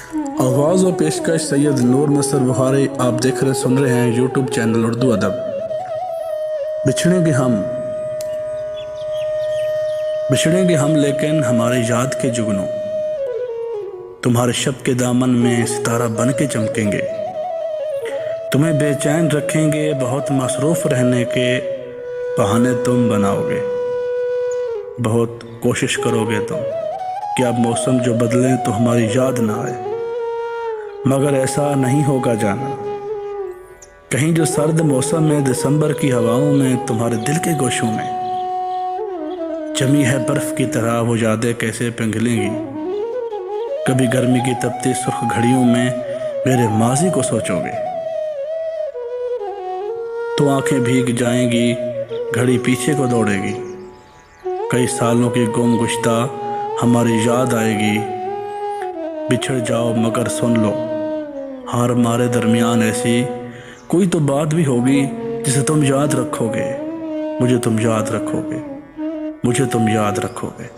आवाज़ व पेशकश सैयद नूर नसर बुखारी। आप सुन रहे हैं यूट्यूब चैनल उर्दू अदब। बिछड़ेंगे हम लेकिन हमारे याद के जुगनों, तुम्हारे शब के दामन में सितारा बन के चमकेंगे। तुम्हें बेचैन रखेंगे बहुत मसरूफ़ रहने के बहाने तुम बनाओगे। बहुत कोशिश करोगे तुम कि अब मौसम जो बदले तो हमारी याद ना आए, मगर ऐसा नहीं होगा जाना। कहीं जो सर्द मौसम में दिसंबर की हवाओं में तुम्हारे दिल के गोशों में जमी है बर्फ की तरह वो यादें कैसे पिघलेंगी। कभी गर्मी की तपती सुर्ख घड़ियों में मेरे माजी को सोचोगे तो आंखें भीग जाएंगी, घड़ी पीछे को दौड़ेगी। कई सालों की गुमगुश्ता हमारी याद आएगी। बिछड़ जाओ मगर सुन लो, हार हमारे दरमियान ऐसी कोई तो बात भी होगी जिसे तुम याद रखोगे। मुझे तुम याद रखोगे, मुझे तुम याद रखोगे।